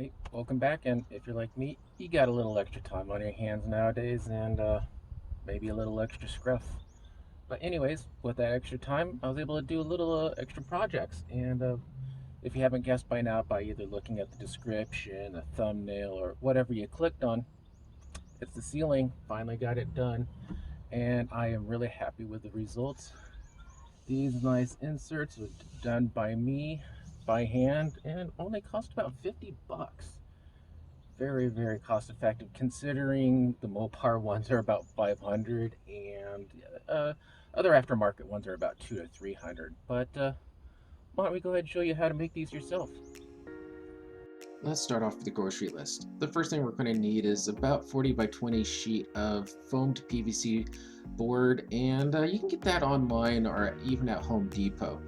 Hey, welcome back. And if you're like me, you got a little extra time on your hands nowadays and maybe a little extra scruff. But, anyways, with that extra time, I was able to do a little extra projects. And if you haven't guessed by now, by either looking at the description, a thumbnail, or whatever you clicked on, it's the ceiling. Finally got it done. And I am really happy with the results. These nice inserts were done by me by hand and only cost about 50 bucks. Very, very cost effective considering the Mopar ones are about 500 and other aftermarket ones are about 2 to 300. But why don't we go ahead and show you how to make these yourself? Let's start off with the grocery list. The first thing we're going to need is about 40 by 20 sheet of foamed PVC board, and you can get that online or even at Home Depot.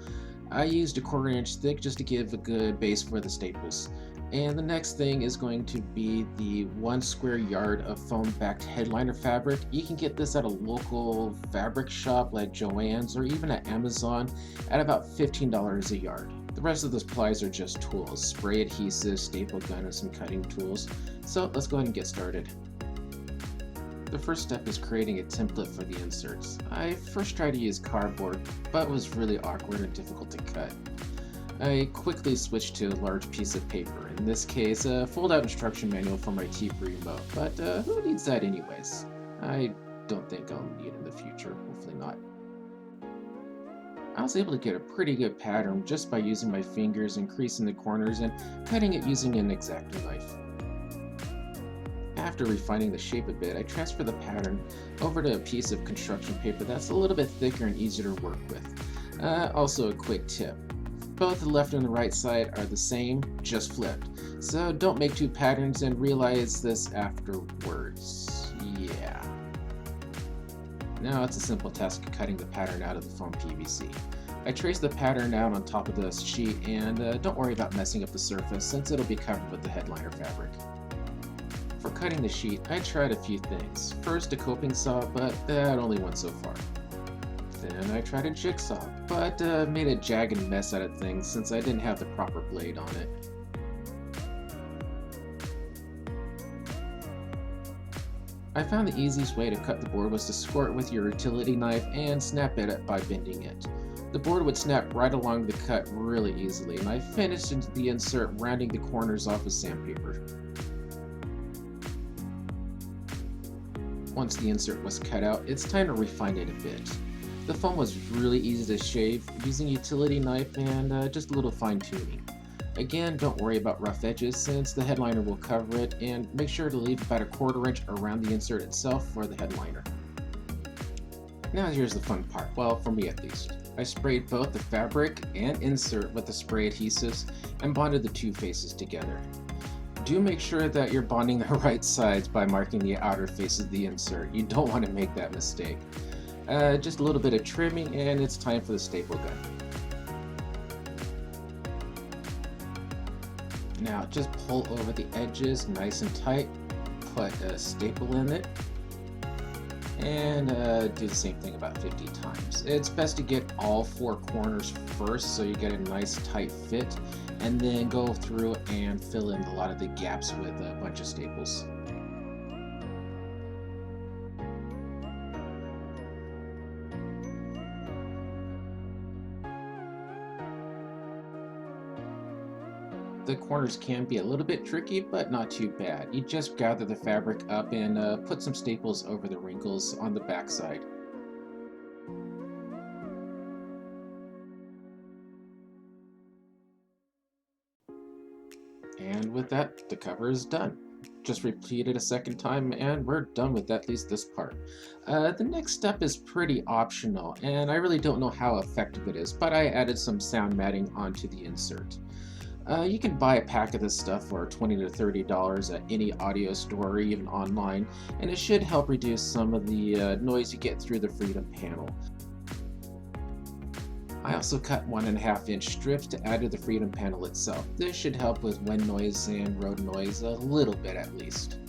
I used a 1/4 inch thick just to give a good base for the staples. And the next thing is going to be the 1 square yard of foam backed headliner fabric. You can get this at a local fabric shop like Joann's or even at Amazon at about $15 a yard. The rest of the supplies are just tools, spray adhesive, staple gun, and some cutting tools. So let's go ahead and get started. The first step is creating a template for the inserts. I first tried to use cardboard, but it was really awkward and difficult to cut. I quickly switched to a large piece of paper, in this case a fold-out instruction manual for my Jeep Wrangler, but who needs that anyways? I don't think I'll need it in the future, hopefully not. I was able to get a pretty good pattern just by using my fingers, increasing the corners, and cutting it using an X-Acto knife. After refining the shape a bit, I transferred the pattern over to a piece of construction paper that's a little bit thicker and easier to work with. Also a quick tip. Both the left and the right side are the same, just flipped. So don't make two patterns and realize this afterwards. Yeah. Now it's a simple task of cutting the pattern out of the foam PVC. I traced the pattern out on top of the sheet and don't worry about messing up the surface since it'll be covered with the headliner fabric. For cutting the sheet, I tried a few things. First a coping saw, but that only went so far. Then I tried a jigsaw, but made a jagged mess out of things since I didn't have the proper blade on it. I found the easiest way to cut the board was to score it with your utility knife and snap it by bending it. The board would snap right along the cut really easily, and I finished the insert rounding the corners off with sandpaper. Once the insert was cut out, it's time to refine it a bit. The foam was really easy to shave using a utility knife and just a little fine tuning. Again, don't worry about rough edges since the headliner will cover it, and make sure to leave about a 1/4 inch around the insert itself for the headliner. Now here's the fun part, well for me at least. I sprayed both the fabric and insert with the spray adhesives and bonded the two faces together. Do make sure that you're bonding the right sides by marking the outer face of the insert. You don't want to make that mistake. Just a little bit of trimming and it's time for the staple gun. Now just pull over the edges nice and tight, put a staple in it, and do the same thing about 50 times. It's best to get all 4 corners first so you get a nice tight fit, and then go through and fill in a lot of the gaps with a bunch of staples. The corners can be a little bit tricky, but not too bad. You just gather the fabric up and put some staples over the wrinkles on the back side. And with that, the cover is done. Just repeat it a second time and we're done with at least this part. The next step is pretty optional and I really don't know how effective it is, but I added some sound matting onto the insert. You can buy a pack of this stuff for $20 to $30 at any audio store or even online, and it should help reduce some of the noise you get through the Freedom panel. I also cut 1.5 inch strips to add to the Freedom panel itself. This should help with wind noise and road noise a little bit at least.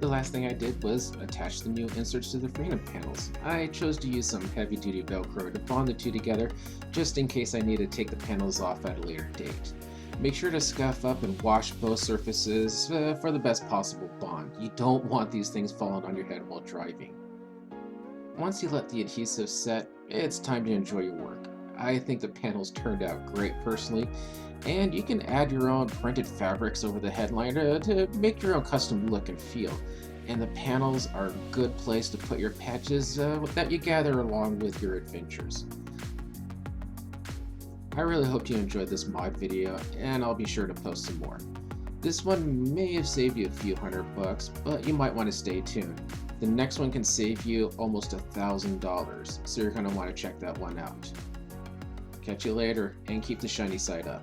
The last thing I did was attach the new inserts to the freedom panels. I chose to use some heavy duty Velcro to bond the two together just in case I need to take the panels off at a later date. Make sure to scuff up and wash both surfaces for the best possible bond. You don't want these things falling on your head while driving. Once you let the adhesive set, it's time to enjoy your work. I think the panels turned out great personally, and you can add your own printed fabrics over the headliner to make your own custom look and feel. And the panels are a good place to put your patches that you gather along with your adventures. I really hope you enjoyed this mod video, and I'll be sure to post some more. This one may have saved you a few $100, but you might want to stay tuned. The next one can save you almost $1,000, so you're going to want to check that one out. Catch you later, and keep the shiny side up.